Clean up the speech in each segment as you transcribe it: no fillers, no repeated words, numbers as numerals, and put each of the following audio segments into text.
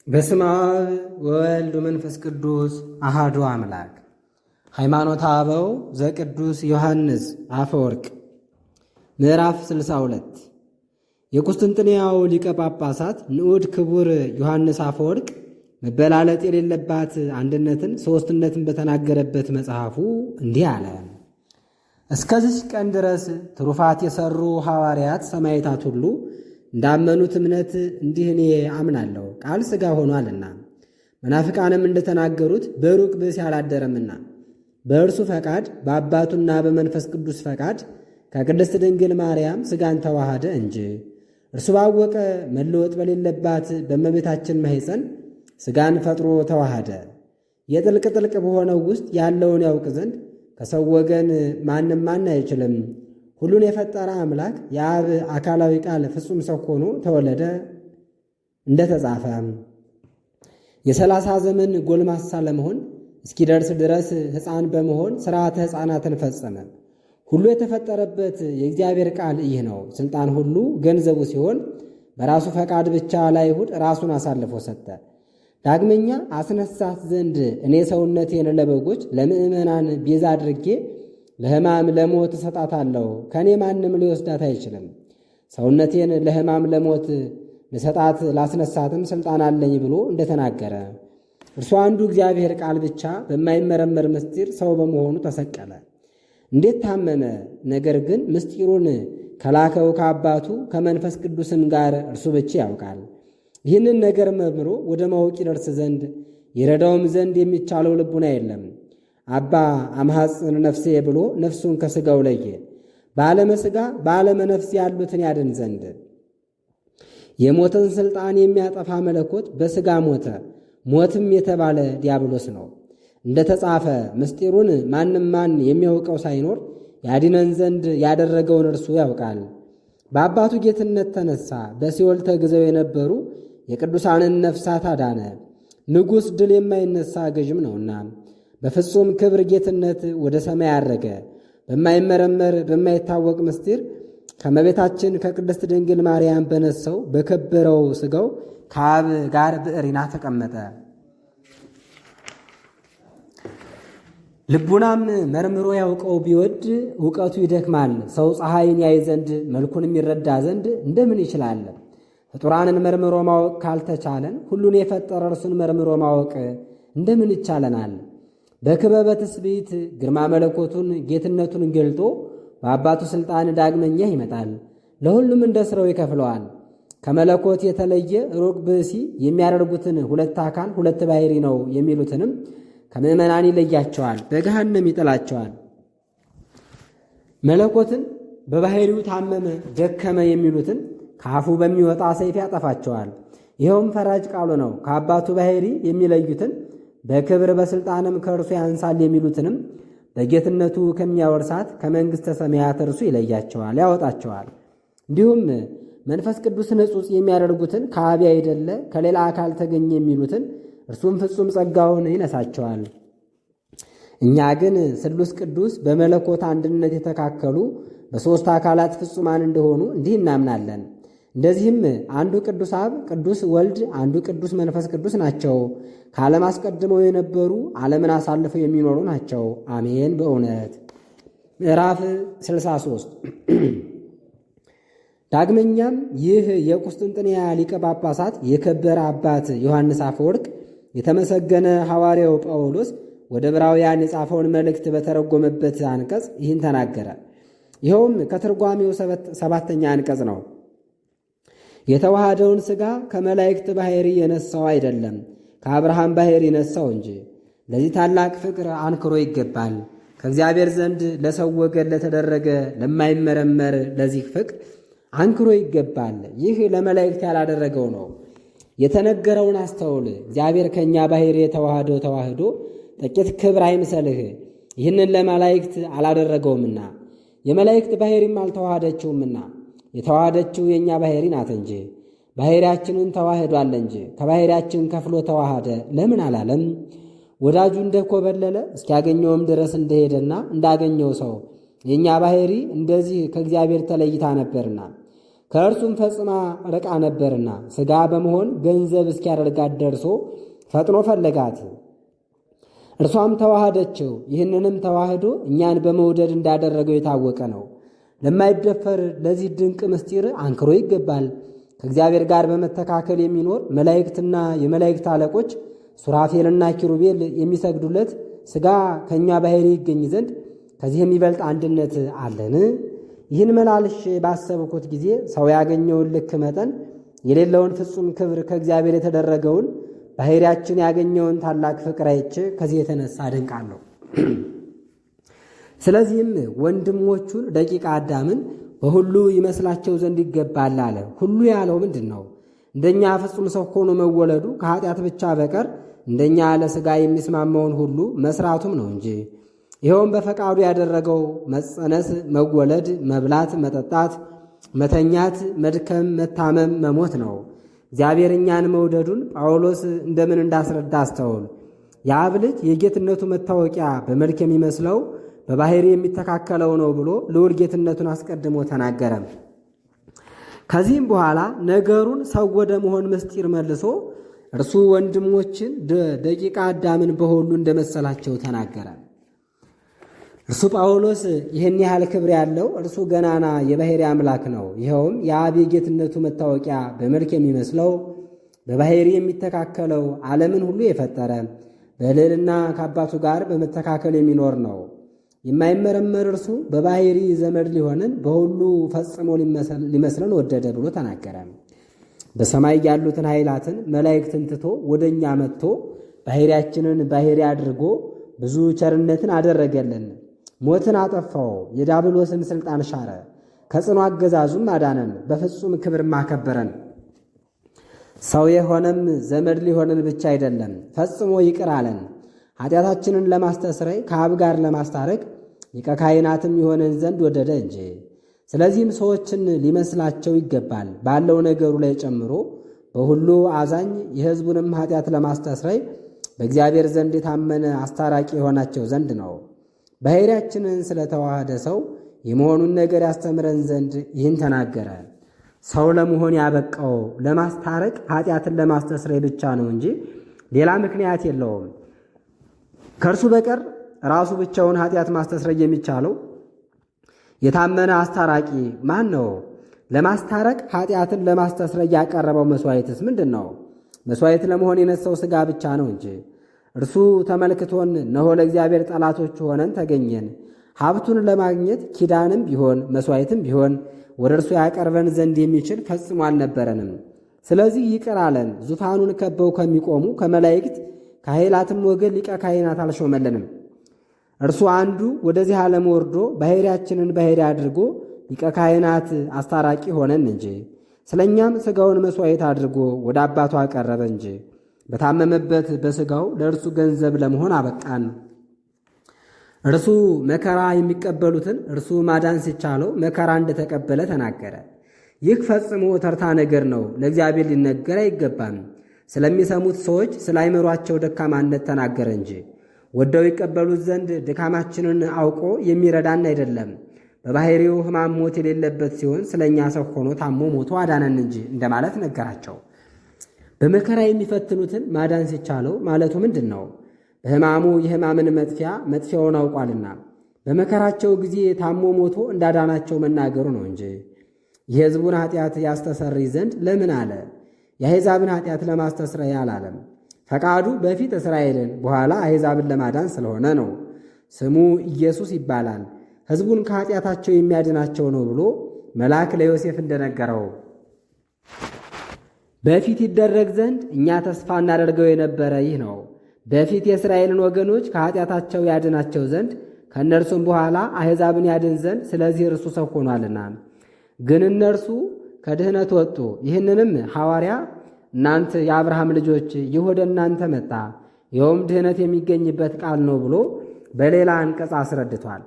በስመ አብ ወወልድ ወመንፈስ ቅዱስ አሐዱ አምላክ። ሃይማኖተ አበው ዘቅዱስ ዮሐንስ አፈወርቅ ምዕራፍ 62 የቁስጥንጥንያው ሊቀ ጳጳሳት ንዑድ ክቡር ዮሐንስ አፈወርቅ መበላለጥ የሌለባት አንድነትን ሦስትነትን በተናገረበት መጽሐፉ እንዲህ አለ። እስከዚህ ቀን ድረስ ትሩፋት የሠሩ ሐዋርያት ሰማዕታት ሁሉ እንዳመኑት እምነት እንዲህ እኔ አምናለሁ፣ ቃል ሥጋ ሆኗልና። መናፍቃንም እንደተናገሩት በሩቅ ብእሲ አላደረምና በእርሱ ፈቃድ በአባቱና በመንፈስ ቅዱስ ፈቃድ ከቅድስት ድንግል ማርያም ሥጋን ተዋሃደ እንጂ። እርሱ ባወቀ መለወጥ በሌለባት በእመቤታችን ማኅፀን ሥጋን ፈጥሮ ተዋሃደ። የጥልቅ ጥልቅ በሆነው ውስጥ ያለውን ያውቅ ዘንድ ከሰው ወገን ማን አይችልም። ሁሉን የፈጠረ አምላክ የአብ አካላዊ ቃል ፍጹም ሰው ሆኖ ተወለደ እንደተጻፈ። የ30 ዘመን ጎልማሳ ለመሆን እስኪደርስ ድረስ ሕፃን በመሆን ሥርዓተ ሕፃናትን ፈጸመ። ሁሉ የተፈጠረበት የእግዚአብሔር ቃል ይህ ነው። ሥልጣን ሁሉ ገንዘቡ ሲሆን በራሱ ፈቃድ ብቻ ለአይሁድ ራሱን አሳልፎ ሰጠ። ዳግመኛ አስነሳት ዘንድ እኔ ሰውነቴን ለበጎች ለምእመናን ቤዛ አድርጌ ለሕማም ለሞት እሰጣታለሁ፣ ከእኔ ማንም ሊወስዳት አይችልም። ሰውነቴን ለሕማም ለሞት ልሰጣት ላስነሳትም ሥልጣን አለኝ ብሎ እንደተናገረ እርሱ አንዱ እግዚአብሔር ቃል ብቻ በማይመረመር ምስጢር ሰው በመሆኑ ተሰቀለ። እንዴት ታመመ! ነገር ግን ምስጢሩን ከላከው ከአባቱ ከመንፈስ ቅዱስም ጋር እርሱ ብቻ ያውቃል። ይህንን ነገር መርምሮ ወደ ማወቅ ይደርስ ዘንድ ይረዳውም ዘንድ የሚቻለው ልቡና የለም። አባ አምሐጽን ነፍሴ ብሎ ነፍሱን ከሥጋው ለየ፣ በዓለመ ሥጋ በዓለመ ነፍስ ያሉትን ያድን ዘንድ። የሞትን ሥልጣን የሚያጠፋ መለኮት በሥጋ ሞተ። ሞትም የተባለ ዲያብሎስ ነው። እንደ ተጻፈ ምስጢሩን ማን የሚያውቀው ሳይኖር ያድነን ዘንድ ያደረገውን እርሱ ያውቃል። በአባቱ ጌትነት ተነሣ፣ በሲኦል ተግዘው የነበሩ የቅዱሳንን ነፍሳት አዳነ። ንጉሥ ድል የማይነሣ ገዥም ነውና በፍጹም ክብር ጌትነት ወደ ሰማይ አረገ። በማይመረመር በማይታወቅ ምስጢር ከመቤታችን ከቅድስት ድንግል ማርያም በነሳው በከበረው ሥጋው ከአብ ጋር በዕሪና ተቀመጠ። ልቡናም መርምሮ ያውቀው ቢወድ እውቀቱ ይደክማል። ሰው ፀሐይን ያይ ዘንድ መልኩንም ይረዳ ዘንድ እንደምን ይችላል? ፍጡራንን መርምሮ ማወቅ ካልተቻለን ሁሉን የፈጠረ እርሱን መርምሮ ማወቅ እንደምን ይቻለናል? በክበበ ትስብእት ግርማ መለኮቱን ጌትነቱን ገልጦ በአባቱ ሥልጣን ዳግመኛ ይመጣል። ለሁሉም እንደ ሥራው ይከፍለዋል። ከመለኮት የተለየ ሩቅ ብእሲ የሚያደርጉትን ሁለት አካል ሁለት ባሕሪ ነው የሚሉትንም ከምዕመናን ይለያቸዋል፣ በገሃነም ይጥላቸዋል። መለኮትን በባሕሪው ታመመ ደከመ የሚሉትን ከአፉ በሚወጣ ሰይፍ ያጠፋቸዋል። ይኸውም ፈራጅ ቃሉ ነው። ከአባቱ ባሕሪ የሚለዩትን በክብር በሥልጣንም ከእርሱ ያንሳል የሚሉትንም በጌትነቱ ከሚያወርሳት ከመንግሥተ ሰማያት እርሱ ይለያቸዋል፣ ያወጣቸዋል። እንዲሁም መንፈስ ቅዱስ ንጹሕ የሚያደርጉትን ከአብ አይደለ ከሌላ አካል ተገኘ የሚሉትን እርሱም ፍጹም ጸጋውን ይነሳቸዋል። እኛ ግን ስሉስ ቅዱስ በመለኮት አንድነት የተካከሉ በሦስት አካላት ፍጹማን እንደሆኑ እንዲህ እናምናለን። እንደዚህም አንዱ ቅዱስ አብ፣ ቅዱስ ወልድ፣ አንዱ ቅዱስ መንፈስ ቅዱስ ናቸው። ከዓለም አስቀድመው የነበሩ ዓለምን አሳልፈው የሚኖሩ ናቸው። አሜን። በእውነት ምዕራፍ 63 ዳግመኛም ይህ የቁስጥንጥንያ ሊቀ ጳጳሳት የከበረ አባት ዮሐንስ አፈወርቅ የተመሰገነ ሐዋርያው ጳውሎስ ወደ ዕብራውያን የጻፈውን መልእክት በተረጎመበት አንቀጽ ይህን ተናገረ። ይኸውም ከትርጓሜው 7ኛ አንቀጽ ነው። የተዋሃደውን ሥጋ ከመላእክት ባሕሪ የነሳው አይደለም፣ ከአብርሃም ባሕሪ ነሳው እንጂ። ለዚህ ታላቅ ፍቅር አንክሮ ይገባል። ከእግዚአብሔር ዘንድ ለሰው ወገን ለተደረገ ለማይመረመር ለዚህ ፍቅር አንክሮ ይገባል። ይህ ለመላእክት ያላደረገው ነው። የተነገረውን አስተውል። እግዚአብሔር ከእኛ ባሕሪ የተዋሃደው ተዋህዶ ጥቂት ክብር አይምሰልህ። ይህንን ለመላእክት አላደረገውምና የመላእክት ባሕሪም አልተዋሃደችውምና የተዋሃደችው የእኛ ባሕሪ ናት እንጂ። ባሕሪያችንን ተዋህዷል እንጂ ከባሕሪያችን ከፍሎ ተዋሃደ ለምን አላለም? ወዳጁ እንደኮበለለ እስኪያገኘውም ድረስ እንደሄደና እንዳገኘው ሰው የእኛ ባሕሪ እንደዚህ ከእግዚአብሔር ተለይታ ነበርና ከእርሱም ፈጽማ ርቃ ነበርና ሥጋ በመሆን ገንዘብ እስኪያደርጋት ደርሶ ፈጥኖ ፈለጋት። እርሷም ተዋህደችው። ይህንንም ተዋህዶ እኛን በመውደድ እንዳደረገው የታወቀ ነው። ለማይደፈር ለዚህ ድንቅ ምስጢር አንክሮ ይገባል። ከእግዚአብሔር ጋር በመተካከል የሚኖር መላእክትና የመላእክት አለቆች ሱራፌልና ኪሩቤል የሚሰግዱለት ሥጋ ከእኛ ባሕርይ ይገኝ ዘንድ ከዚህ የሚበልጥ አንድነት አለን? ይህን መላልሽ ባሰብኩት ጊዜ ሰው ያገኘውን ልክ መጠን የሌለውን ፍጹም ክብር ከእግዚአብሔር የተደረገውን ባሕርያችን ያገኘውን ታላቅ ፍቅር አይቼ ከዚህ የተነሳ አደንቃለሁ። ስለዚህም ወንድሞቹን ደቂቀ አዳምን በሁሉ ይመስላቸው ዘንድ ይገባል አለ። ሁሉ ያለው ምንድን ነው? እንደኛ ፍጹም ሰው ሆኖ መወለዱ ከኃጢአት ብቻ በቀር እንደኛ ለሥጋ የሚስማማውን ሁሉ መስራቱም ነው እንጂ። ይኸውም በፈቃዱ ያደረገው መጸነስ፣ መወለድ፣ መብላት፣ መጠጣት፣ መተኛት፣ መድከም፣ መታመም፣ መሞት ነው። እግዚአብሔር እኛን መውደዱን ጳውሎስ እንደምን እንዳስረዳ አስተውል። የአብ ልጅ የጌትነቱ መታወቂያ በመልክ የሚመስለው በባሕርይ የሚተካከለው ነው ብሎ ልዑል ጌትነቱን አስቀድሞ ተናገረ። ከዚህም በኋላ ነገሩን ሰው ወደ መሆን ምስጢር መልሶ እርሱ ወንድሞችን ደቂቀ አዳምን በሁሉ እንደመሰላቸው ተናገረ። እርሱ ጳውሎስ ይህን ያህል ክብር ያለው እርሱ ገናና የባሕርይ አምላክ ነው። ይኸውም የአብ የጌትነቱ መታወቂያ በመልክ የሚመስለው በባሕርይ የሚተካከለው ዓለምን ሁሉ የፈጠረ በልዕልና ከአባቱ ጋር በመተካከል የሚኖር ነው። የማይመረመር እርሱ በባሕርይ ዘመድ ሊሆንን በሁሉ ፈጽሞ ሊመስለን ወደደ ብሎ ተናገረ። በሰማይ ያሉትን ኃይላትን መላእክትን ትቶ ወደ እኛ መጥቶ ባሕርያችንን ባሕርይ አድርጎ ብዙ ቸርነትን አደረገልን። ሞትን አጠፋው፣ የዲያብሎስን ሥልጣን ሻረ፣ ከጽኑ አገዛዙም አዳነን፣ በፍጹም ክብርም አከበረን። ሰው የሆነም ዘመድ ሊሆንን ብቻ አይደለም፣ ፈጽሞ ይቅር አለን። ኃጢአታችንን ለማስተስረይ ከአብ ጋር ለማስታረቅ ሊቀ ካህናትም የሆነን ዘንድ ወደደ እንጂ። ስለዚህም ሰዎችን ሊመስላቸው ይገባል። ባለው ነገሩ ላይ ጨምሮ በሁሉ አዛኝ፣ የሕዝቡንም ኃጢአት ለማስተስረይ በእግዚአብሔር ዘንድ የታመነ አስታራቂ የሆናቸው ዘንድ ነው። ባሕርያችንን ስለተዋህደ ሰው የመሆኑን ነገር ያስተምረን ዘንድ ይህን ተናገረ። ሰው ለመሆን ያበቃው ለማስታረቅ ኃጢአትን ለማስተስረይ ብቻ ነው እንጂ ሌላ ምክንያት የለውም። ከእርሱ በቀር ራሱ ብቻውን ኃጢአት ማስተስረይ የሚቻለው የታመነ አስታራቂ ማን ነው? ለማስታረቅ ኃጢአትን ለማስተስረይ ያቀረበው መሥዋዕትስ ምንድን ነው? መሥዋዕት ለመሆን የነሳው ሥጋ ብቻ ነው እንጂ። እርሱ ተመልክቶን እነሆ ለእግዚአብሔር ጠላቶች ሆነን ተገኘን። ሀብቱን ለማግኘት ኪዳንም ቢሆን መሥዋዕትም ቢሆን ወደ እርሱ ያቀርበን ዘንድ የሚችል ፈጽሞ አልነበረንም። ስለዚህ ይቅር አለን። ዙፋኑን ከበው ከሚቆሙ ከመላእክት ከኃይላትም ወገን ሊቀ ካህናት አልሾመልንም። እርሱ አንዱ ወደዚህ ዓለም ወርዶ ባሕርያችንን ባሕርይ አድርጎ ሊቀ ካህናት አስታራቂ ሆነን እንጂ። ስለ እኛም ሥጋውን መሥዋዕት አድርጎ ወደ አባቱ አቀረበ እንጂ። በታመመበት በሥጋው ለእርሱ ገንዘብ ለመሆን አበቃን። እርሱ መከራ የሚቀበሉትን እርሱ ማዳን ሲቻለው መከራ እንደተቀበለ ተናገረ። ይህ ፈጽሞ ተርታ ነገር ነው፣ ለእግዚአብሔር ሊነገር አይገባም። ስለሚሰሙት ሰዎች ስለ አእምሯቸው ደካማነት ተናገረ እንጂ ወደው ይቀበሉት ዘንድ ድካማችንን አውቆ የሚረዳን አይደለም። በባሕርዩ ሕማም ሞት የሌለበት ሲሆን ስለ እኛ ሰው ሆኖ ታሞ ሞቶ አዳነን እንጂ እንደማለት ነገራቸው። በመከራ የሚፈትኑትን ማዳን ሲቻለው ማለቱ ምንድን ነው? በሕማሙ የሕማምን መጥፊያውን አውቋልና በመከራቸው ጊዜ ታሞ ሞቶ እንዳዳናቸው መናገሩ ነው እንጂ። የሕዝቡን ኃጢአት ያስተሰርይ ዘንድ ለምን አለ? የአሕዛብን ኃጢአት ለማስተስረይ አላለም። ፈቃዱ በፊት እስራኤልን በኋላ አሕዛብን ለማዳን ስለሆነ ነው። ስሙ ኢየሱስ ይባላል። ሕዝቡን ከኃጢአታቸው የሚያድናቸው ነው ብሎ መልአክ ለዮሴፍ እንደነገረው በፊት ይደረግ ዘንድ እኛ ተስፋ እናደርገው የነበረ ይህ ነው። በፊት የእስራኤልን ወገኖች ከኃጢአታቸው ያድናቸው ዘንድ ከእነርሱም በኋላ አሕዛብን ያድን ዘንድ ስለዚህ እርሱ ሰው ሆኗልና። ግን እነርሱ ከድህነት ወጡ። ይህንንም ሐዋርያ እናንተ የአብርሃም ልጆች ይህ ወደ እናንተ መጣ፣ ይኸውም ድህነት የሚገኝበት ቃል ነው ብሎ በሌላ አንቀጽ አስረድቷል።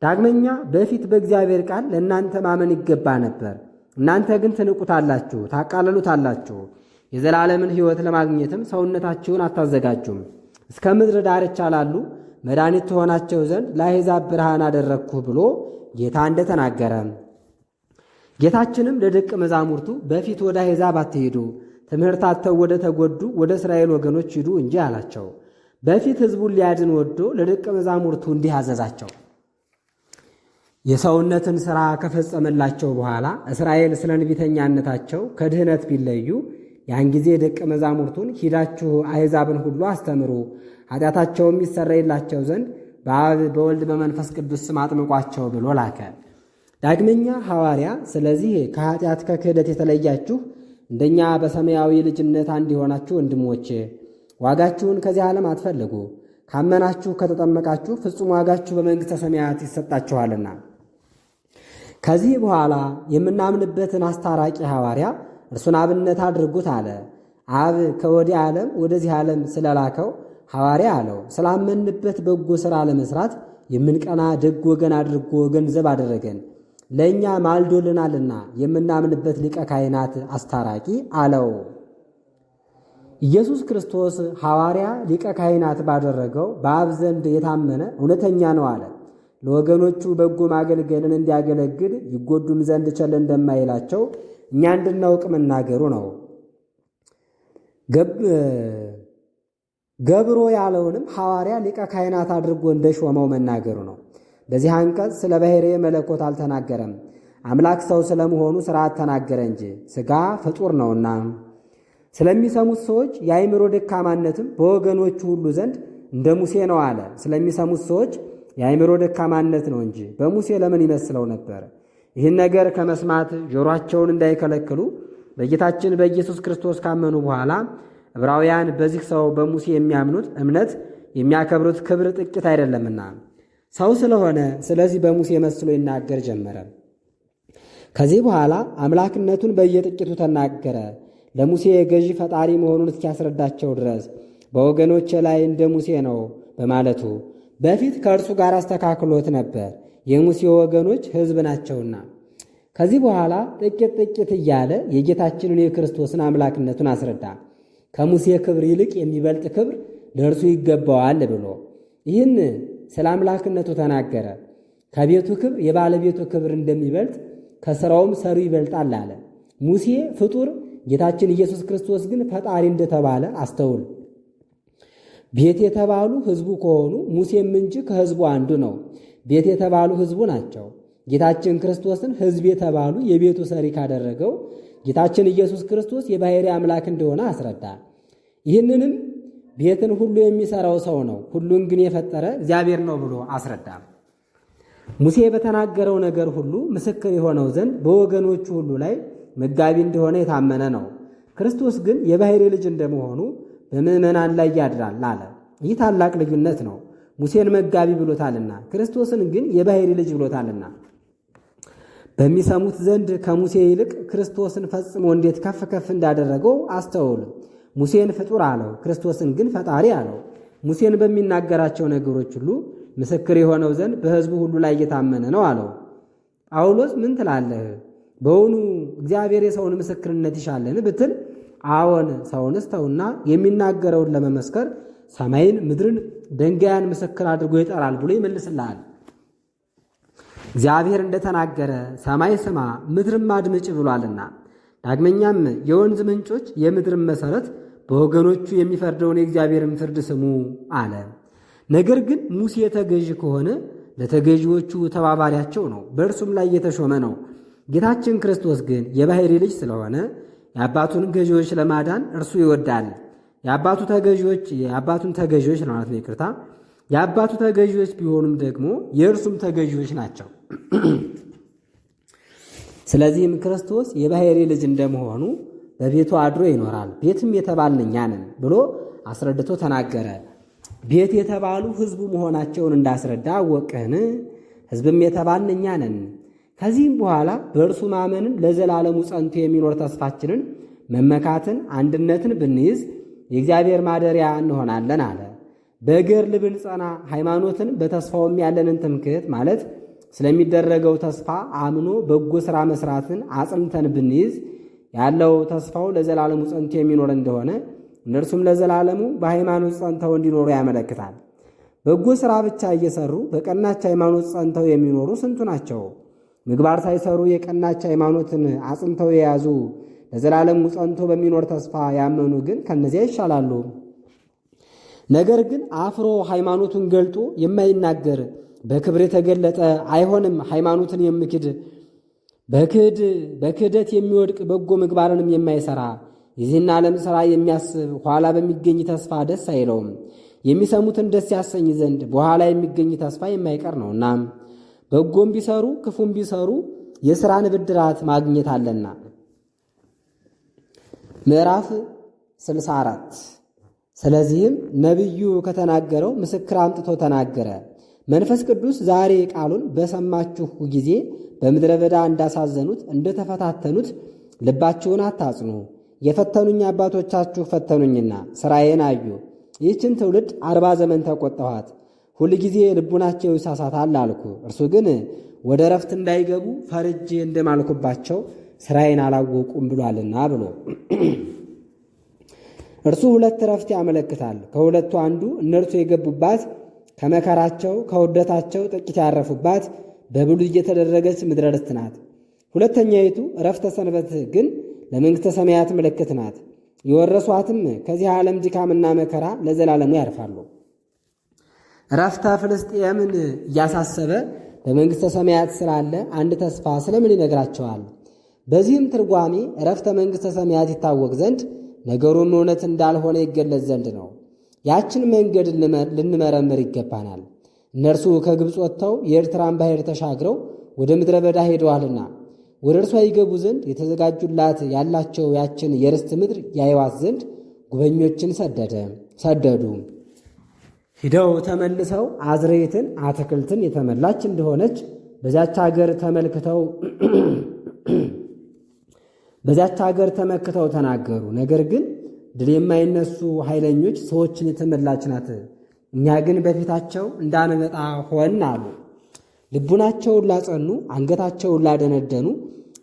ዳግመኛ በፊት በእግዚአብሔር ቃል ለእናንተ ማመን ይገባ ነበር፣ እናንተ ግን ትንቁታላችሁ፣ ታቃለሉታላችሁ። የዘላለምን ሕይወት ለማግኘትም ሰውነታችሁን አታዘጋጁም። እስከ ምድር ዳርቻ ላሉ መድኃኒት ትሆናቸው ዘንድ ለአሕዛብ ብርሃን አደረግኩህ ብሎ ጌታ እንደተናገረ ጌታችንም ለደቀ መዛሙርቱ በፊት ወደ አሕዛብ አትሄዱ፣ ትምህርታቸው ወደ ተጎዱ ወደ እስራኤል ወገኖች ሂዱ እንጂ አላቸው። በፊት ሕዝቡን ሊያድን ወዶ ለደቀ መዛሙርቱ እንዲህ አዘዛቸው። የሰውነትን ሥራ ከፈጸመላቸው በኋላ እስራኤል ስለ ንቢተኛነታቸው ከድኅነት ቢለዩ ያን ጊዜ ደቀ መዛሙርቱን ሂዳችሁ አሕዛብን ሁሉ አስተምሩ፣ ኃጢአታቸውም ይሰረይላቸው ዘንድ በአብ በወልድ በመንፈስ ቅዱስ ስም አጥምቋቸው ብሎ ላከ። ዳግመኛ ሐዋርያ ስለዚህ ከኃጢአት ከክህደት የተለያችሁ እንደኛ በሰማያዊ ልጅነት አንድ የሆናችሁ ወንድሞቼ ዋጋችሁን ከዚህ ዓለም አትፈልጉ፣ ካመናችሁ ከተጠመቃችሁ ፍጹም ዋጋችሁ በመንግሥተ ሰማያት ይሰጣችኋልና። ከዚህ በኋላ የምናምንበትን አስታራቂ ሐዋርያ እርሱን አብነት አድርጉት አለ። አብ ከወዲህ ዓለም ወደዚህ ዓለም ስለላከው ሐዋርያ አለው። ስላመንበት በጎ ሥራ ለመሥራት የምንቀና ደግ ወገን አድርጎ ገንዘብ አደረገን፣ ለእኛ ማልዶልናልና የምናምንበት ሊቀ ካህናት አስታራቂ አለው። ኢየሱስ ክርስቶስ ሐዋርያ ሊቀ ካህናት ባደረገው በአብ ዘንድ የታመነ እውነተኛ ነው አለ። ለወገኖቹ በጎ ማገልገልን እንዲያገለግል ይጎዱም ዘንድ ቸል እንደማይላቸው እኛ እንድናውቅ መናገሩ ነው። ገብሮ ያለውንም ሐዋርያ ሊቀ ካህናት አድርጎ እንደሾመው መናገሩ ነው። በዚህ አንቀጽ ስለ ባሕርየ መለኮት አልተናገረም። አምላክ ሰው ስለመሆኑ ሥርዓት ተናገረ እንጂ ሥጋ ፍጡር ነውና። ስለሚሰሙት ሰዎች የአእምሮ ደካማነትም በወገኖቹ ሁሉ ዘንድ እንደ ሙሴ ነው አለ። ስለሚሰሙት ሰዎች የአእምሮ ደካማነት ነው እንጂ በሙሴ ለምን ይመስለው ነበር? ይህን ነገር ከመስማት ጆሮአቸውን እንዳይከለክሉ በጌታችን በኢየሱስ ክርስቶስ ካመኑ በኋላ ዕብራውያን በዚህ ሰው በሙሴ የሚያምኑት እምነት የሚያከብሩት ክብር ጥቂት አይደለምና ሰው ስለሆነ ስለዚህ በሙሴ መስሎ ይናገር ጀመረ። ከዚህ በኋላ አምላክነቱን በየጥቂቱ ተናገረ። ለሙሴ ገዢ ፈጣሪ መሆኑን እስኪያስረዳቸው ድረስ በወገኖቼ ላይ እንደ ሙሴ ነው በማለቱ በፊት ከእርሱ ጋር አስተካክሎት ነበር፣ የሙሴ ወገኖች ሕዝብ ናቸውና። ከዚህ በኋላ ጥቂት ጥቂት እያለ የጌታችንን የክርስቶስን አምላክነቱን አስረዳ። ከሙሴ ክብር ይልቅ የሚበልጥ ክብር ለእርሱ ይገባዋል ብሎ ይህን ስለ አምላክነቱ ተናገረ። ከቤቱ ክብር የባለቤቱ ክብር እንደሚበልጥ ከሥራውም ሰሪው ይበልጣል አለ። ሙሴ ፍጡር፣ ጌታችን ኢየሱስ ክርስቶስ ግን ፈጣሪ እንደተባለ አስተውል። ቤት የተባሉ ሕዝቡ ከሆኑ ሙሴም እንጂ ከሕዝቡ አንዱ ነው። ቤት የተባሉ ሕዝቡ ናቸው። ጌታችን ክርስቶስን ሕዝብ የተባሉ የቤቱ ሰሪ ካደረገው ጌታችን ኢየሱስ ክርስቶስ የባሕርይ አምላክ እንደሆነ አስረዳ። ይህንንም ቤትን ሁሉ የሚሠራው ሰው ነው፣ ሁሉን ግን የፈጠረ እግዚአብሔር ነው ብሎ አስረዳ። ሙሴ በተናገረው ነገር ሁሉ ምስክር የሆነው ዘንድ በወገኖቹ ሁሉ ላይ መጋቢ እንደሆነ የታመነ ነው። ክርስቶስ ግን የባሕርይ ልጅ እንደመሆኑ በምዕመናን ላይ ያድራል አለ። ይህ ታላቅ ልዩነት ነው። ሙሴን መጋቢ ብሎታልና ክርስቶስን ግን የባሕርይ ልጅ ብሎታልና። በሚሰሙት ዘንድ ከሙሴ ይልቅ ክርስቶስን ፈጽሞ እንዴት ከፍ ከፍ እንዳደረገው አስተውሉ። ሙሴን ፍጡር አለው፣ ክርስቶስን ግን ፈጣሪ አለው። ሙሴን በሚናገራቸው ነገሮች ሁሉ ምስክር የሆነው ዘንድ በሕዝቡ ሁሉ ላይ እየታመነ ነው አለው። ጳውሎስ ምን ትላለህ? በውኑ እግዚአብሔር የሰውን ምስክርነት ይሻለን ብትል፣ አዎን ሰውንስ ተውና የሚናገረውን ለመመስከር ሰማይን ምድርን ድንጋያን ምስክር አድርጎ ይጠራል ብሎ ይመልስልሃል። እግዚአብሔር እንደተናገረ ሰማይ ስማ ምድርም አድምጭ ብሏልና። ዳግመኛም የወንዝ ምንጮች የምድርን መሠረት በወገኖቹ የሚፈርደውን የእግዚአብሔርን ፍርድ ስሙ አለ። ነገር ግን ሙሴ ተገዥ ከሆነ ለተገዢዎቹ ተባባሪያቸው ነው፣ በእርሱም ላይ የተሾመ ነው። ጌታችን ክርስቶስ ግን የባሕርይ ልጅ ስለሆነ የአባቱን ገዢዎች ለማዳን እርሱ ይወዳል። የአባቱን ተገዢዎች ለማለት ነው፣ ይቅርታ። የአባቱ ተገዢዎች ቢሆኑም ደግሞ የእርሱም ተገዢዎች ናቸው። ስለዚህም ክርስቶስ የባሕርይ ልጅ እንደመሆኑ በቤቱ አድሮ ይኖራል። ቤትም የተባልን እኛ ነን ብሎ አስረድቶ ተናገረ። ቤት የተባሉ ሕዝቡ መሆናቸውን እንዳስረዳ አወቅህን? ሕዝብም የተባልን እኛ ነን። ከዚህም በኋላ በእርሱ ማመንን ለዘላለሙ ጸንቶ የሚኖር ተስፋችንን መመካትን፣ አንድነትን ብንይዝ የእግዚአብሔር ማደሪያ እንሆናለን አለ። በገድል ብንጸና ሃይማኖትን በተስፋውም ያለንን ትምክህት ማለት ስለሚደረገው ተስፋ አምኖ በጎ ሥራ መሥራትን አጽንተን ብንይዝ ያለው ተስፋው ለዘላለሙ ጸንቶ የሚኖር እንደሆነ እነርሱም ለዘላለሙ በሃይማኖት ጸንተው እንዲኖሩ ያመለክታል። በጎ ሥራ ብቻ እየሰሩ በቀናች ሃይማኖት ጸንተው የሚኖሩ ስንቱ ናቸው? ምግባር ሳይሰሩ የቀናች ሃይማኖትን አጽንተው የያዙ ለዘላለሙ ጸንቶ በሚኖር ተስፋ ያመኑ ግን ከነዚያ ይሻላሉ። ነገር ግን አፍሮ ሃይማኖቱን ገልጦ የማይናገር በክብር የተገለጠ አይሆንም። ሃይማኖትን የሚክድ በክህደት የሚወድቅ በጎ ምግባርንም የማይሰራ የዚህን ዓለም ሥራ የሚያስብ ኋላ በሚገኝ ተስፋ ደስ አይለውም። የሚሰሙትን ደስ ያሰኝ ዘንድ በኋላ የሚገኝ ተስፋ የማይቀር ነውና በጎም ቢሰሩ ክፉም ቢሰሩ የሥራን ብድራት ማግኘት አለና። ምዕራፍ 64 ስለዚህም ነቢዩ ከተናገረው ምስክር አምጥቶ ተናገረ። መንፈስ ቅዱስ ዛሬ ቃሉን በሰማችሁ ጊዜ በምድረ በዳ እንዳሳዘኑት እንደተፈታተኑት ልባችሁን አታጽኑ። የፈተኑኝ አባቶቻችሁ ፈተኑኝና ሥራዬን አዩ። ይህችን ትውልድ 40 ዘመን ተቆጣኋት፣ ሁል ጊዜ ልቡናቸው ይሳሳታል አልኩ። እርሱ ግን ወደ ረፍት እንዳይገቡ ፈርጄ እንደማልኩባቸው ሥራዬን አላወቁም ብሏልና ብሎ እርሱ 2 ረፍት ያመለክታል። ከሁለቱ አንዱ እነርሱ የገቡባት ከመከራቸው ከውደታቸው ጥቂት ያረፉባት በብሉይ የተደረገች ምድረ ርስት ናት። ሁለተኛይቱ ረፍተ ሰንበት ግን ለመንግሥተ ሰማያት ምልክት ናት። የወረሷትም ከዚህ ዓለም ድካምና መከራ ለዘላለሙ ያርፋሉ። ረፍተ ፍልስጥኤምን እያሳሰበ በመንግሥተ ሰማያት ስላለ አንድ ተስፋ ስለምን ይነግራቸዋል? በዚህም ትርጓሜ ረፍተ መንግሥተ ሰማያት ይታወቅ ዘንድ ነገሩን እውነት እንዳልሆነ ይገለጽ ዘንድ ነው። ያችን መንገድ ልንመረምር ይገባናል። እነርሱ ከግብፅ ወጥተው የኤርትራን ባሕር ተሻግረው ወደ ምድረ በዳ ሄደዋልና ወደ እርሷ ይገቡ ዘንድ የተዘጋጁላት ያላቸው ያችን የርስት ምድር ያይዋት ዘንድ ጉበኞችን ሰደዱ። ሂደው ተመልሰው አዝሬትን አትክልትን የተመላች እንደሆነች በዚያች ሀገር ተመክተው ተናገሩ። ነገር ግን ድል የማይነሱ ኃይለኞች ሰዎችን የተመላች ናት፣ እኛ ግን በፊታቸው እንዳንመጣ ሆን አሉ። ልቡናቸውን ላጸኑ፣ አንገታቸውን ላደነደኑ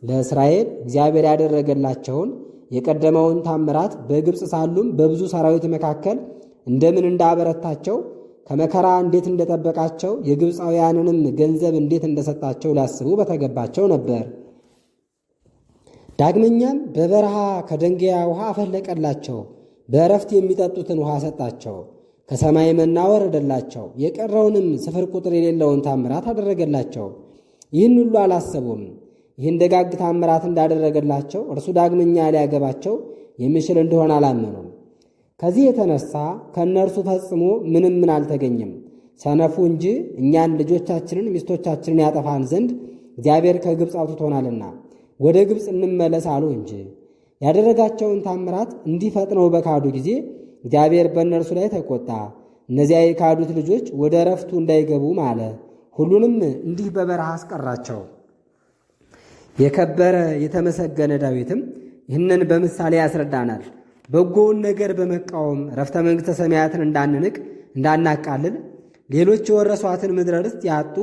ለእስራኤል እግዚአብሔር ያደረገላቸውን የቀደመውን ታምራት በግብፅ ሳሉም በብዙ ሰራዊት መካከል እንደምን እንዳበረታቸው ከመከራ እንዴት እንደጠበቃቸው የግብፃውያንንም ገንዘብ እንዴት እንደሰጣቸው ሊያስቡ በተገባቸው ነበር። ዳግመኛም በበረሃ ከደንጊያ ውሃ አፈለቀላቸው፣ በእረፍት የሚጠጡትን ውሃ ሰጣቸው፣ ከሰማይ መና ወረደላቸው፣ የቀረውንም ስፍር ቁጥር የሌለውን ታምራት አደረገላቸው። ይህን ሁሉ አላሰቡም። ይህን ደጋግ ታምራት እንዳደረገላቸው እርሱ ዳግመኛ ሊያገባቸው የሚችል እንደሆነ አላመኑም። ከዚህ የተነሳ ከእነርሱ ፈጽሞ ምን አልተገኘም። ሰነፉ እንጂ እኛን ልጆቻችንን ሚስቶቻችንን ያጠፋን ዘንድ እግዚአብሔር ከግብፅ አውጥቶናልና ወደ ግብፅ እንመለስ አሉ እንጂ። ያደረጋቸውን ታምራት እንዲፈጥነው በካዱ ጊዜ እግዚአብሔር በእነርሱ ላይ ተቆጣ። እነዚያ የካዱት ልጆች ወደ ረፍቱ እንዳይገቡ ማለ። ሁሉንም እንዲህ በበረሃ አስቀራቸው። የከበረ የተመሰገነ ዳዊትም ይህንን በምሳሌ ያስረዳናል። በጎውን ነገር በመቃወም ረፍተ መንግሥተ ሰማያትን እንዳንንቅ እንዳናቃልል ሌሎች የወረሷትን ምድረ ርስት ያጡ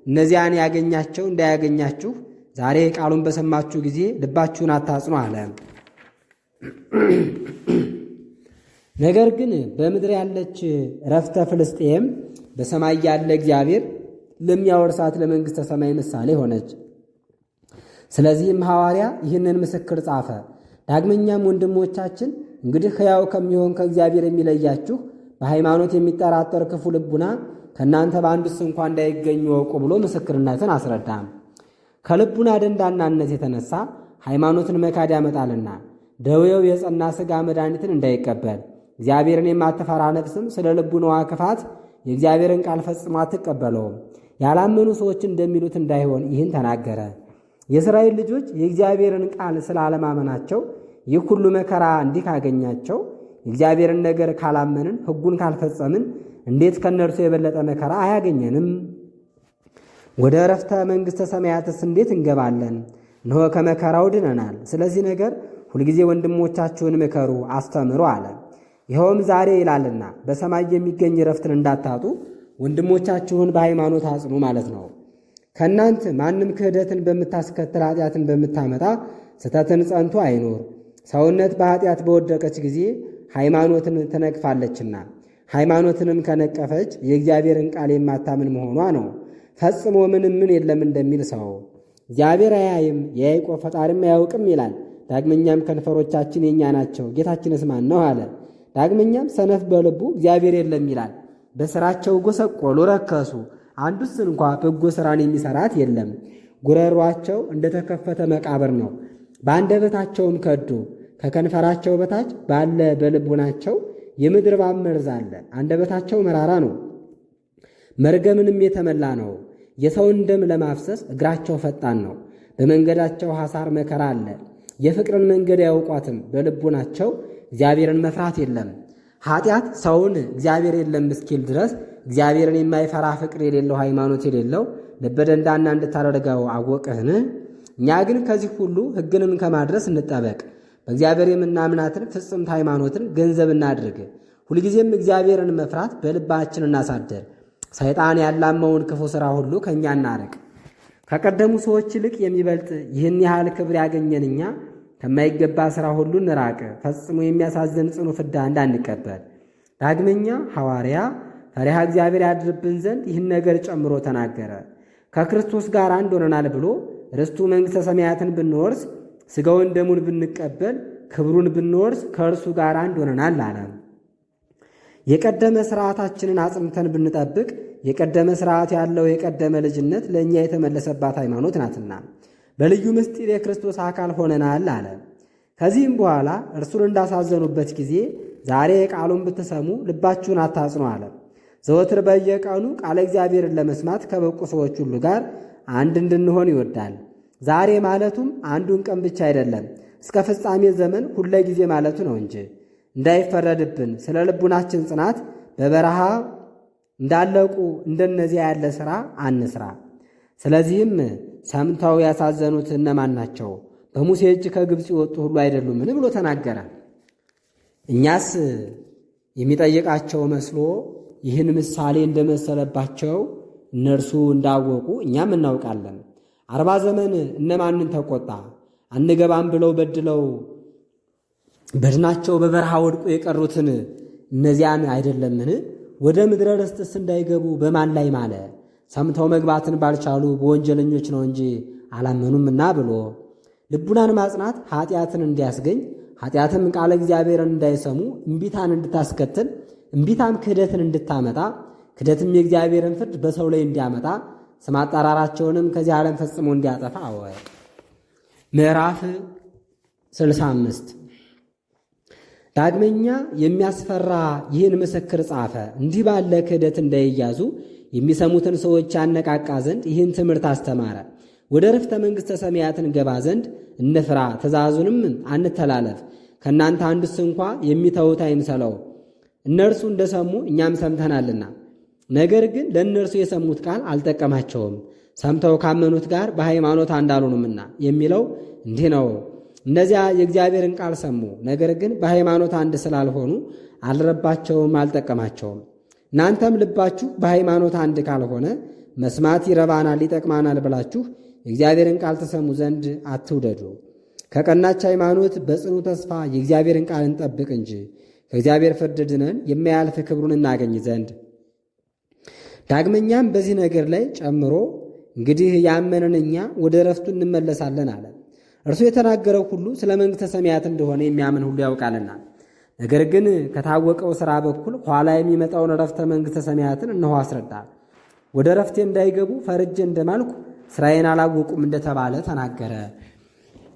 እነዚያን ያገኛቸው እንዳያገኛችሁ ዛሬ ቃሉን በሰማችሁ ጊዜ ልባችሁን አታጽኑ አለ። ነገር ግን በምድር ያለች ረፍተ ፍልስጤም በሰማይ ያለ እግዚአብሔር ለሚያወርሳት ለመንግሥተ ሰማይ ምሳሌ ሆነች። ስለዚህም ሐዋርያ ይህንን ምስክር ጻፈ። ዳግመኛም ወንድሞቻችን እንግዲህ ሕያው ከሚሆን ከእግዚአብሔር የሚለያችሁ በሃይማኖት የሚጠራጠር ክፉ ልቡና ከእናንተ በአንዱስ እንኳ እንዳይገኙ ወቁ ብሎ ምስክርነትን አስረዳም። ከልቡና ደንዳናነት የተነሳ ሃይማኖትን መካድ ያመጣልና ደዌው የጸና ሥጋ መድኃኒትን እንዳይቀበል እግዚአብሔርን የማትፈራ ነፍስም ስለ ልቡናዋ ክፋት የእግዚአብሔርን ቃል ፈጽሞ አትቀበለውም። ያላመኑ ሰዎች እንደሚሉት እንዳይሆን ይህን ተናገረ። የእስራኤል ልጆች የእግዚአብሔርን ቃል ስላለማመናቸው ይህ ሁሉ መከራ እንዲህ ካገኛቸው የእግዚአብሔርን ነገር ካላመንን ሕጉን ካልፈጸምን እንዴት ከእነርሱ የበለጠ መከራ አያገኘንም? ወደ ዕረፍተ መንግሥተ ሰማያትስ እንዴት እንገባለን? እነሆ ከመከራው ድነናል። ስለዚህ ነገር ሁልጊዜ ወንድሞቻችሁን ምከሩ፣ አስተምሩ አለ። ይኸውም ዛሬ ይላልና በሰማይ የሚገኝ ዕረፍትን እንዳታጡ ወንድሞቻችሁን በሃይማኖት አጽኑ ማለት ነው። ከእናንተ ማንም ክህደትን በምታስከትል ኃጢአትን በምታመጣ ስህተትን ጸንቶ አይኖር። ሰውነት በኃጢአት በወደቀች ጊዜ ሃይማኖትን ትነቅፋለችና ሃይማኖትንም ከነቀፈች የእግዚአብሔርን ቃል የማታምን መሆኗ ነው። ፈጽሞ ምን የለም እንደሚል ሰው እግዚአብሔር አያይም፣ የያዕቆብ ፈጣሪም አያውቅም ይላል። ዳግመኛም ከንፈሮቻችን የእኛ ናቸው፣ ጌታችንስ ማን ነው አለ። ዳግመኛም ሰነፍ በልቡ እግዚአብሔር የለም ይላል። በሥራቸው ጎሰቆሉ፣ ረከሱ፣ አንዱስ እንኳ በጎ ሥራን የሚሠራት የለም። ጉረሯቸው እንደተከፈተ መቃብር ነው፣ በአንደበታቸውም ከዱ። ከከንፈራቸው በታች ባለ በልቡናቸው የምድር እባብ መርዝ አለ። አንደበታቸው መራራ ነው፣ መርገምንም የተመላ ነው። የሰውን ደም ለማፍሰስ እግራቸው ፈጣን ነው። በመንገዳቸው ሐሳር መከራ አለ። የፍቅርን መንገድ አያውቋትም። በልቡናቸው እግዚአብሔርን መፍራት የለም። ኃጢአት ሰውን እግዚአብሔር የለም እስኪል ድረስ እግዚአብሔርን የማይፈራ ፍቅር የሌለው ሃይማኖት የሌለው ልበደንዳና እንድታደርገው አወቅህን? እኛ ግን ከዚህ ሁሉ ሕግንም ከማድረስ እንጠበቅ። በእግዚአብሔር የምናምናትን ፍጽምት ሃይማኖትን ገንዘብ እናድርግ። ሁልጊዜም እግዚአብሔርን መፍራት በልባችን እናሳደር። ሰይጣን ያላመውን ክፉ ሥራ ሁሉ ከእኛ እናርቅ። ከቀደሙ ሰዎች ይልቅ የሚበልጥ ይህን ያህል ክብር ያገኘን እኛ ከማይገባ ሥራ ሁሉ እንራቅ፣ ፈጽሞ የሚያሳዝን ጽኑ ፍዳ እንዳንቀበል። ዳግመኛ ሐዋርያ ፈሪሃ እግዚአብሔር ያድርብን ዘንድ ይህን ነገር ጨምሮ ተናገረ። ከክርስቶስ ጋር አንድ ሆነናል ብሎ ርስቱ መንግሥተ ሰማያትን ብንወርስ፣ ሥጋውን ደሙን ብንቀበል፣ ክብሩን ብንወርስ ከእርሱ ጋር አንድ ሆነናል አለ። የቀደመ ሥርዓታችንን አጽንተን ብንጠብቅ የቀደመ ሥርዓት ያለው የቀደመ ልጅነት ለእኛ የተመለሰባት ሃይማኖት ናትና በልዩ ምስጢር የክርስቶስ አካል ሆነናል አለ። ከዚህም በኋላ እርሱን እንዳሳዘኑበት ጊዜ ዛሬ ቃሉን ብትሰሙ ልባችሁን አታጽኑ አለ። ዘወትር በየቀኑ ቃለ እግዚአብሔርን ለመስማት ከበቁ ሰዎች ሁሉ ጋር አንድ እንድንሆን ይወዳል። ዛሬ ማለቱም አንዱን ቀን ብቻ አይደለም፣ እስከ ፍጻሜ ዘመን ሁለ ጊዜ ማለቱ ነው እንጂ እንዳይፈረድብን ስለ ልቡናችን ጽናት በበረሃ እንዳለቁ እንደነዚያ ያለ ሥራ አንስራ። ስለዚህም ሰምተው ያሳዘኑት እነማን ናቸው? በሙሴ እጅ ከግብፅ የወጡ ሁሉ አይደሉምን ብሎ ተናገረ። እኛስ የሚጠይቃቸው መስሎ ይህን ምሳሌ እንደመሰለባቸው እነርሱ እንዳወቁ እኛም እናውቃለን። 40 ዘመን እነማንን ተቆጣ? አንገባም ብለው በድለው በድናቸው በበረሃ ወድቆ የቀሩትን እነዚያን አይደለምን? ወደ ምድረ ርስትስ እንዳይገቡ በማን ላይ ማለ? ሰምተው መግባትን ባልቻሉ በወንጀለኞች ነው እንጂ አላመኑምና ብሎ ልቡናን ማጽናት ኃጢአትን እንዲያስገኝ ኃጢአትም ቃለ እግዚአብሔርን እንዳይሰሙ እምቢታን እንድታስከትል እምቢታም ክህደትን እንድታመጣ ክህደትም የእግዚአብሔርን ፍርድ በሰው ላይ እንዲያመጣ ስም አጠራራቸውንም ከዚህ ዓለም ፈጽሞ እንዲያጠፋ አወ ምዕራፍ 65 ዳግመኛ የሚያስፈራ ይህን ምስክር ጻፈ። እንዲህ ባለ ክህደት እንዳይያዙ የሚሰሙትን ሰዎች ያነቃቃ ዘንድ ይህን ትምህርት አስተማረ። ወደ ርፍተ መንግሥተ ሰማያትን ገባ ዘንድ እንፍራ፣ ትእዛዙንም አንተላለፍ። ከእናንተ አንዱስ እንኳ የሚተውት አይምሰለው። እነርሱ እንደሰሙ እኛም ሰምተናልና። ነገር ግን ለእነርሱ የሰሙት ቃል አልጠቀማቸውም፣ ሰምተው ካመኑት ጋር በሃይማኖት አንዳልሆኑምና የሚለው እንዲህ ነው። እነዚያ የእግዚአብሔርን ቃል ሰሙ፣ ነገር ግን በሃይማኖት አንድ ስላልሆኑ አልረባቸውም፣ አልጠቀማቸውም። እናንተም ልባችሁ በሃይማኖት አንድ ካልሆነ መስማት ይረባናል፣ ይጠቅማናል ብላችሁ የእግዚአብሔርን ቃል ተሰሙ ዘንድ አትውደዱ። ከቀናች ሃይማኖት በጽኑ ተስፋ የእግዚአብሔርን ቃል እንጠብቅ እንጂ ከእግዚአብሔር ፍርድ ድነን የማያልፍ ክብሩን እናገኝ ዘንድ። ዳግመኛም በዚህ ነገር ላይ ጨምሮ እንግዲህ ያመንን እኛ ወደ ዕረፍቱ እንመለሳለን አለ። እርሱ የተናገረው ሁሉ ስለ መንግሥተ ሰማያት እንደሆነ የሚያምን ሁሉ ያውቃልና። ነገር ግን ከታወቀው ሥራ በኩል ኋላ የሚመጣውን ዕረፍተ መንግሥተ ሰማያትን እነሆ አስረዳ። ወደ ዕረፍቴ እንዳይገቡ ፈርጄ እንደማልኩ ሥራዬን አላወቁም እንደተባለ ተናገረ።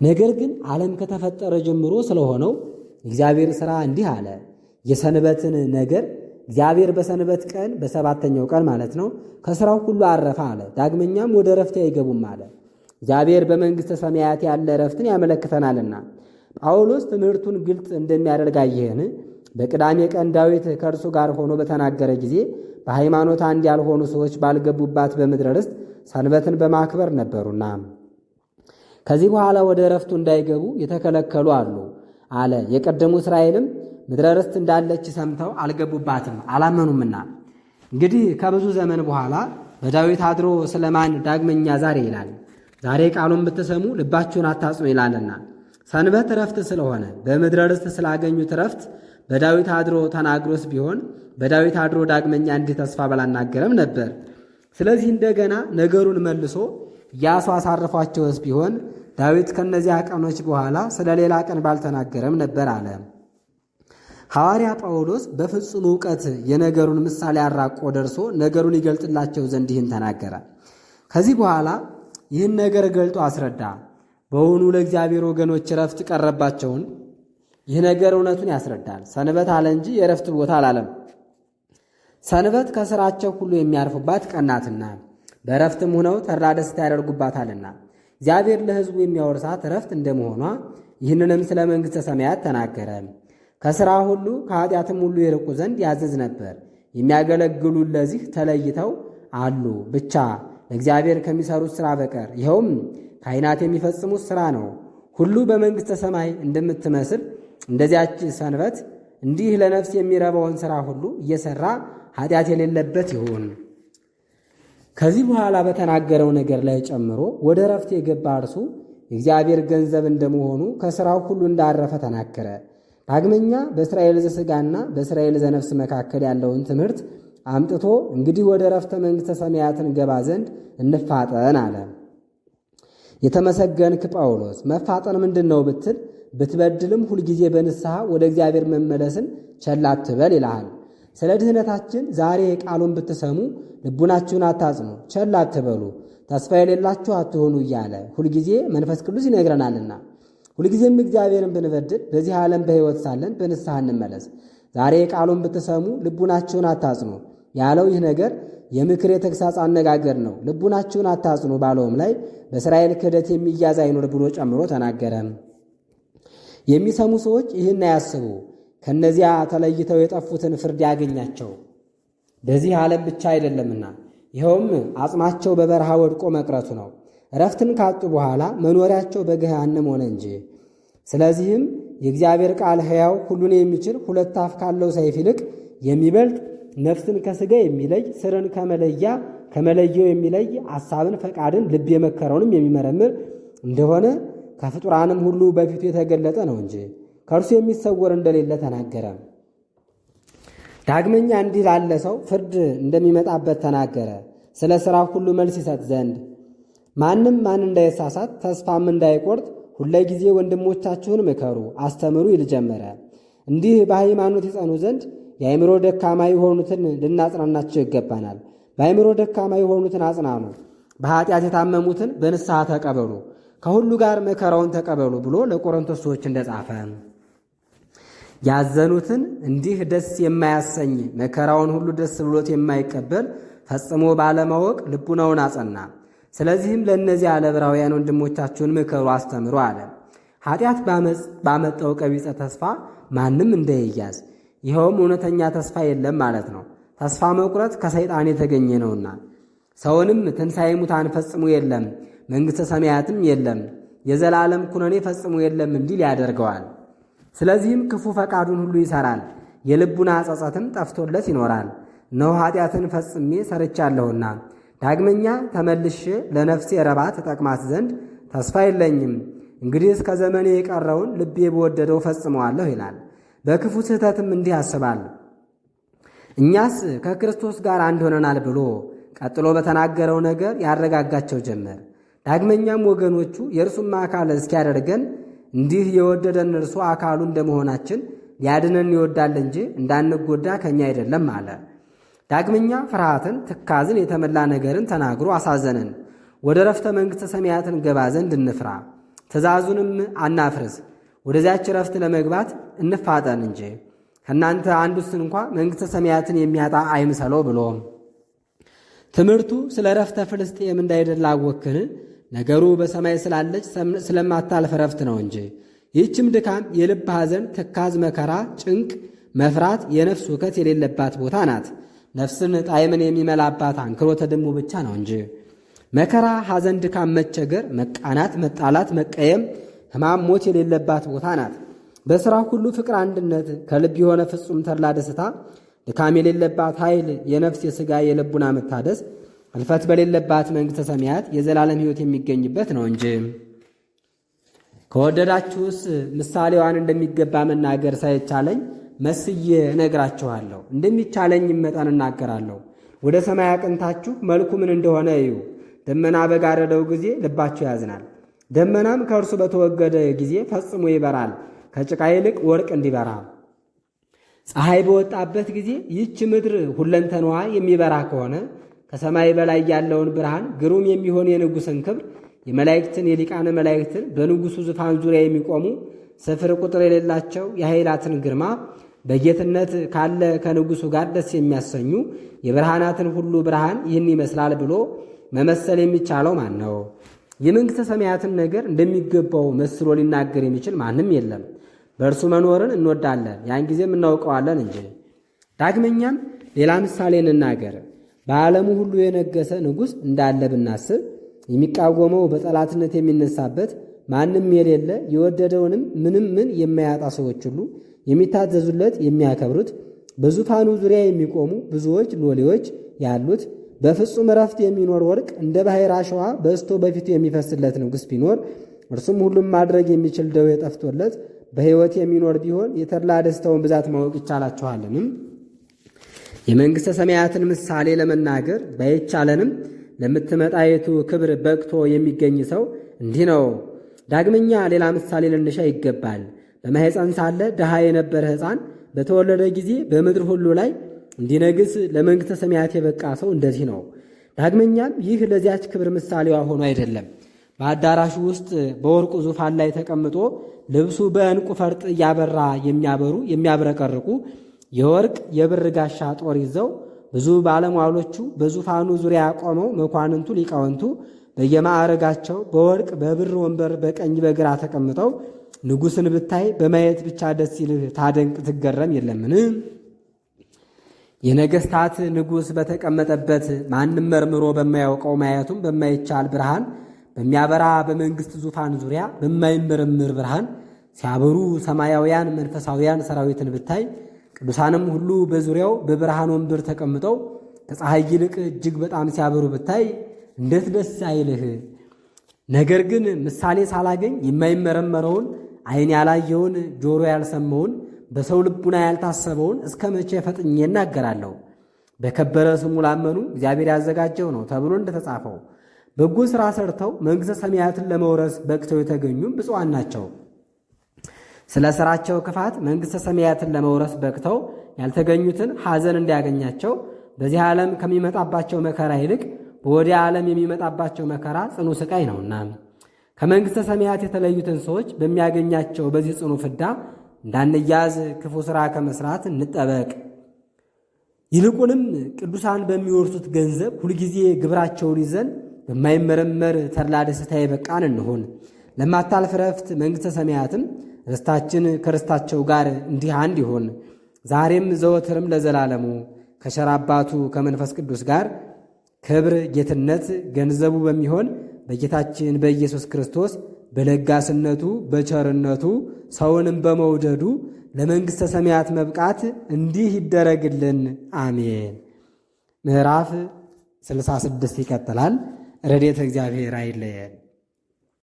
ነገር ግን ዓለም ከተፈጠረ ጀምሮ ስለሆነው እግዚአብሔር ሥራ እንዲህ አለ። የሰንበትን ነገር እግዚአብሔር በሰንበት ቀን በሰባተኛው ቀን ማለት ነው ከሥራው ሁሉ አረፈ አለ። ዳግመኛም ወደ ዕረፍቴ አይገቡም አለ። እግዚአብሔር በመንግሥተ ሰማያት ያለ ዕረፍትን ያመለክተናልና። ጳውሎስ ትምህርቱን ግልጥ እንደሚያደርግ አየህን? በቅዳሜ ቀን ዳዊት ከእርሱ ጋር ሆኖ በተናገረ ጊዜ በሃይማኖት አንድ ያልሆኑ ሰዎች ባልገቡባት በምድረ ርስት ሰንበትን በማክበር ነበሩና ከዚህ በኋላ ወደ ዕረፍቱ እንዳይገቡ የተከለከሉ አሉ አለ። የቀደሙ እስራኤልም ምድረ ርስት እንዳለች ሰምተው አልገቡባትም፣ አላመኑምና። እንግዲህ ከብዙ ዘመን በኋላ በዳዊት አድሮ ስለማን ዳግመኛ ዛሬ ይላል። ዛሬ ቃሉን ብትሰሙ ልባችሁን አታጽኑ ይላልና። ሰንበት ዕረፍት ስለሆነ በምድረ ርስት ስላገኙት ዕረፍት በዳዊት አድሮ ተናግሮስ ቢሆን በዳዊት አድሮ ዳግመኛ እንዲህ ተስፋ ባላናገረም ነበር። ስለዚህ እንደገና ነገሩን መልሶ ኢያሱ አሳርፏቸውስ ቢሆን ዳዊት ከነዚያ ቀኖች በኋላ ስለ ሌላ ቀን ባልተናገረም ነበር አለ። ሐዋርያ ጳውሎስ በፍጹም ዕውቀት የነገሩን ምሳሌ አራቆ ደርሶ ነገሩን ይገልጥላቸው ዘንድ ይህን ተናገረ። ከዚህ በኋላ ይህን ነገር ገልጦ አስረዳ። በውኑ ለእግዚአብሔር ወገኖች ዕረፍት ቀረባቸውን? ይህ ነገር እውነቱን ያስረዳል። ሰንበት አለ እንጂ የዕረፍት ቦታ አላለም። ሰንበት ከሥራቸው ሁሉ የሚያርፉባት ቀን ናትና በዕረፍትም ሆነው ተድላ ደስታ ያደርጉባታልና እግዚአብሔር ለሕዝቡ የሚያወርሳት ዕረፍት እንደመሆኗ ይህንንም ስለ መንግሥተ ሰማያት ተናገረ። ከሥራ ሁሉ ከኃጢአትም ሁሉ የርቁ ዘንድ ያዘዝ ነበር። የሚያገለግሉ ለዚህ ተለይተው አሉ ብቻ ለእግዚአብሔር ከሚሠሩት ሥራ በቀር፣ ይኸውም ካህናት የሚፈጽሙት ሥራ ነው። ሁሉ በመንግሥተ ሰማይ እንደምትመስል እንደዚያች ሰንበት እንዲህ ለነፍስ የሚረባውን ሥራ ሁሉ እየሠራ ኃጢአት የሌለበት ይሁን። ከዚህ በኋላ በተናገረው ነገር ላይ ጨምሮ ወደ ዕረፍት የገባ እርሱ የእግዚአብሔር ገንዘብ እንደመሆኑ ከሥራው ሁሉ እንዳረፈ ተናገረ። ዳግመኛ በእስራኤል ዘሥጋና በእስራኤል ዘነፍስ መካከል ያለውን ትምህርት አምጥቶ እንግዲህ ወደ ዕረፍተ መንግሥተ ሰማያትን ገባ ዘንድ እንፋጠን አለ። የተመሰገንክ ጳውሎስ፣ መፋጠን ምንድን ነው ብትል፣ ብትበድልም ሁልጊዜ በንስሐ ወደ እግዚአብሔር መመለስን ቸል አትበል ይልሃል። ስለ ድህነታችን ዛሬ ቃሉን ብትሰሙ ልቡናችሁን አታጽኑ፣ ቸል አትበሉ፣ ተስፋ የሌላችሁ አትሆኑ እያለ ሁልጊዜ መንፈስ ቅዱስ ይነግረናልና ሁልጊዜም እግዚአብሔርን ብንበድል በዚህ ዓለም በሕይወት ሳለን በንስሐ እንመለስ። ዛሬ ቃሉን ብትሰሙ ልቡናችሁን አታጽኑ ያለው ይህ ነገር የምክር የተግሣጽ አነጋገር ነው። ልቡናችሁን አታጽኑ ባለውም ላይ በእስራኤል ክህደት የሚያዝ አይኑር ብሎ ጨምሮ ተናገረ። የሚሰሙ ሰዎች ይህን አያስቡ፣ ከነዚያ ተለይተው የጠፉትን ፍርድ ያገኛቸው በዚህ ዓለም ብቻ አይደለምና፣ ይኸውም አጽማቸው በበረሃ ወድቆ መቅረቱ ነው። ዕረፍትን ካጡ በኋላ መኖሪያቸው በገሃነም ሆነ እንጂ። ስለዚህም የእግዚአብሔር ቃል ሕያው ሁሉን የሚችል ሁለት አፍ ካለው ሰይፍ ይልቅ የሚበልጥ ነፍስን ከሥጋ የሚለይ ስርን ከመለየው የሚለይ ሐሳብን፣ ፈቃድን፣ ልብ የመከረውንም የሚመረምር እንደሆነ ከፍጡራንም ሁሉ በፊቱ የተገለጠ ነው እንጂ ከእርሱ የሚሰወር እንደሌለ ተናገረ። ዳግመኛ እንዲህ ላለ ሰው ፍርድ እንደሚመጣበት ተናገረ። ስለ ሥራ ሁሉ መልስ ይሰጥ ዘንድ ማንም ማን እንዳይሳሳት ተስፋም እንዳይቆርጥ ሁለጊዜ ወንድሞቻችሁን ምከሩ፣ አስተምሩ ይል ጀመረ። እንዲህ በሃይማኖት ይጸኑ ዘንድ የአእምሮ ደካማ የሆኑትን ልናጽናናቸው ይገባናል። በአእምሮ ደካማ የሆኑትን አጽናኑ፣ በኃጢአት የታመሙትን በንስሐ ተቀበሉ፣ ከሁሉ ጋር መከራውን ተቀበሉ ብሎ ለቆሮንቶስ ሰዎች እንደጻፈ ያዘኑትን እንዲህ ደስ የማያሰኝ መከራውን ሁሉ ደስ ብሎት የማይቀበል ፈጽሞ ባለማወቅ ልቡናውን አጸና። ስለዚህም ለእነዚህ ለዕብራውያን ወንድሞቻችሁን ምከሩ፣ አስተምሩ አለ። ኃጢአት ባመጣው ቀቢጸ ተስፋ ማንም እንዳይያዝ፣ ይኸውም እውነተኛ ተስፋ የለም ማለት ነው። ተስፋ መቁረጥ ከሰይጣን የተገኘ ነውና፣ ሰውንም ትንሣኤ ሙታን ፈጽሞ የለም፣ መንግሥተ ሰማያትም የለም፣ የዘላለም ኩነኔ ፈጽሞ የለም እንዲል ያደርገዋል። ስለዚህም ክፉ ፈቃዱን ሁሉ ይሠራል፣ የልቡና ጸጸትም ጠፍቶለት ይኖራል። እነሆ ኃጢአትን ፈጽሜ ሰርቻለሁና ዳግመኛ ተመልሼ ለነፍሴ ረባት ተጠቅማት ዘንድ ተስፋ የለኝም። እንግዲህ እስከ ዘመኔ የቀረውን ልቤ በወደደው ፈጽመዋለሁ ይላል። በክፉ ስህተትም እንዲህ ያስባል፣ እኛስ ከክርስቶስ ጋር አንድ ሆነናል ብሎ ቀጥሎ በተናገረው ነገር ያረጋጋቸው ጀመር። ዳግመኛም ወገኖቹ የእርሱም አካል እስኪያደርገን እንዲህ የወደደን እርሱ አካሉ እንደመሆናችን ሊያድነን ይወዳል እንጂ እንዳንጎዳ ከእኛ አይደለም አለ። ዳግመኛ ፍርሃትን፣ ትካዝን የተመላ ነገርን ተናግሮ አሳዘነን። ወደ ዕረፍተ መንግሥተ ሰማያትን ገባ ዘንድ እንፍራ፣ ትእዛዙንም አናፍርስ፣ ወደዚያች ዕረፍት ለመግባት እንፋጠን እንጂ ከእናንተ አንዱስ እንኳ መንግሥተ ሰማያትን የሚያጣ አይምሰለው ብሎ ትምህርቱ ስለ ዕረፍተ ፍልስጤም እንዳይደለ አወክን። ነገሩ በሰማይ ስላለች ስለማታልፍ ዕረፍት ነው እንጂ። ይህችም ድካም፣ የልብ ሐዘን፣ ትካዝ፣ መከራ፣ ጭንቅ፣ መፍራት፣ የነፍስ ውከት የሌለባት ቦታ ናት። ነፍስን ጣዕምን የሚመላባት አንክሮተ ድሙ ብቻ ነው እንጂ። መከራ፣ ሐዘን፣ ድካም፣ መቸገር፣ መቃናት፣ መጣላት፣ መቀየም፣ ሕማም፣ ሞት የሌለባት ቦታ ናት። በሥራ ሁሉ ፍቅር፣ አንድነት፣ ከልብ የሆነ ፍጹም ተድላ ደስታ፣ ድካም የሌለባት ኃይል፣ የነፍስ የሥጋ የልቡና መታደስ፣ እልፈት በሌለባት መንግሥተ ሰማያት የዘላለም ሕይወት የሚገኝበት ነው እንጂ። ከወደዳችሁስ ምሳሌዋን እንደሚገባ መናገር ሳይቻለኝ መስዬ እነግራችኋለሁ። እንደሚቻለኝ መጠን እናገራለሁ። ወደ ሰማይ አቅንታችሁ መልኩ ምን እንደሆነ እዩ። ደመና በጋረደው ጊዜ ልባቸው ያዝናል። ደመናም ከእርሱ በተወገደ ጊዜ ፈጽሞ ይበራል፣ ከጭቃ ይልቅ ወርቅ እንዲበራ። ፀሐይ በወጣበት ጊዜ ይህች ምድር ሁለንተናዋ የሚበራ ከሆነ ከሰማይ በላይ ያለውን ብርሃን ግሩም የሚሆን የንጉሥን ክብር የመላእክትን የሊቃነ መላእክትን በንጉሡ ዙፋን ዙሪያ የሚቆሙ ስፍር ቁጥር የሌላቸው የኃይላትን ግርማ በጌትነት ካለ ከንጉሡ ጋር ደስ የሚያሰኙ የብርሃናትን ሁሉ ብርሃን ይህን ይመስላል ብሎ መመሰል የሚቻለው ማን ነው? የመንግሥተ ሰማያትን ነገር እንደሚገባው መስሎ ሊናገር የሚችል ማንም የለም። በእርሱ መኖርን እንወዳለን፣ ያን ጊዜም እናውቀዋለን እንጂ። ዳግመኛም ሌላ ምሳሌ እንናገር። በዓለሙ ሁሉ የነገሰ ንጉሥ እንዳለ ብናስብ የሚቃወመው በጠላትነት የሚነሳበት ማንም የሌለ የወደደውንም ምንም ምን የማያጣ ሰዎች ሁሉ የሚታዘዙለት የሚያከብሩት በዙፋኑ ዙሪያ የሚቆሙ ብዙዎች ሎሌዎች ያሉት በፍጹም እረፍት የሚኖር ወርቅ እንደ ባሕር አሸዋ በዝቶ በፊቱ የሚፈስለት ንጉሥ ቢኖር እርሱም ሁሉም ማድረግ የሚችል ደዌ ጠፍቶለት በሕይወት የሚኖር ቢሆን የተድላ ደስታውን ብዛት ማወቅ ይቻላችኋልንም? የመንግሥተ ሰማያትን ምሳሌ ለመናገር ባይቻለንም ለምትመጣይቱ ክብር በቅቶ የሚገኝ ሰው እንዲህ ነው። ዳግመኛ ሌላ ምሳሌ ልንሻ ይገባል። በማኅፀን ሳለ ድሃ የነበረ ሕፃን በተወለደ ጊዜ በምድር ሁሉ ላይ እንዲነግስ ለመንግሥተ ሰማያት የበቃ ሰው እንደዚህ ነው። ዳግመኛም ይህ ለዚያች ክብር ምሳሌዋ ሆኖ አይደለም። በአዳራሹ ውስጥ በወርቁ ዙፋን ላይ ተቀምጦ ልብሱ በዕንቁ ፈርጥ እያበራ የሚያብረቀርቁ የወርቅ የብር ጋሻ ጦር ይዘው ብዙ ባለሟሎቹ በዙፋኑ ዙሪያ ቆመው መኳንንቱ ሊቃውንቱ በየማዕረጋቸው በወርቅ በብር ወንበር በቀኝ በግራ ተቀምጠው ንጉሥን ብታይ በማየት ብቻ ደስ ይልህ ታደንቅ ትገረም የለምን? የነገሥታት ንጉሥ በተቀመጠበት ማንም መርምሮ በማያውቀው ማየቱም በማይቻል ብርሃን በሚያበራ በመንግሥት ዙፋን ዙሪያ በማይመረምር ብርሃን ሲያበሩ ሰማያውያን መንፈሳውያን ሰራዊትን ብታይ ቅዱሳንም ሁሉ በዙሪያው በብርሃን ወንበር ተቀምጠው ከፀሐይ ይልቅ እጅግ በጣም ሲያበሩ ብታይ እንዴት ደስ አይልህ? ነገር ግን ምሳሌ ሳላገኝ የማይመረመረውን ዓይን ያላየውን ጆሮ ያልሰማውን በሰው ልቡና ያልታሰበውን እስከ መቼ ፈጥኜ እናገራለሁ? በከበረ ስሙ ላመኑ እግዚአብሔር ያዘጋጀው ነው ተብሎ እንደተጻፈው በጎ ሥራ ሰርተው መንግሥተ ሰማያትን ለመውረስ በቅተው የተገኙም ብፁዓን ናቸው። ስለ ሥራቸው ክፋት መንግሥተ ሰማያትን ለመውረስ በቅተው ያልተገኙትን ሐዘን እንዲያገኛቸው በዚህ ዓለም ከሚመጣባቸው መከራ ይልቅ በወዲያ ዓለም የሚመጣባቸው መከራ ጽኑ ሥቃይ ነውና ከመንግሥተ ሰማያት የተለዩትን ሰዎች በሚያገኛቸው በዚህ ጽኑ ፍዳ እንዳንያዝ ክፉ ሥራ ከመሥራት እንጠበቅ። ይልቁንም ቅዱሳን በሚወርሱት ገንዘብ ሁልጊዜ ግብራቸውን ይዘን በማይመረመር ተድላ ደስታ የበቃን እንሁን። ለማታልፍ ረፍት መንግሥተ ሰማያትም ርስታችን ከርስታቸው ጋር እንዲህ አንድ ይሁን። ዛሬም ዘወትርም ለዘላለሙ ከቸር አባቱ ከመንፈስ ቅዱስ ጋር ክብር ጌትነት ገንዘቡ በሚሆን በጌታችን በኢየሱስ ክርስቶስ በለጋስነቱ በቸርነቱ ሰውንም በመውደዱ ለመንግሥተ ሰማያት መብቃት እንዲህ ይደረግልን፣ አሜን። ምዕራፍ 66 ይቀጥላል። ረድኤተ እግዚአብሔር አይለየን።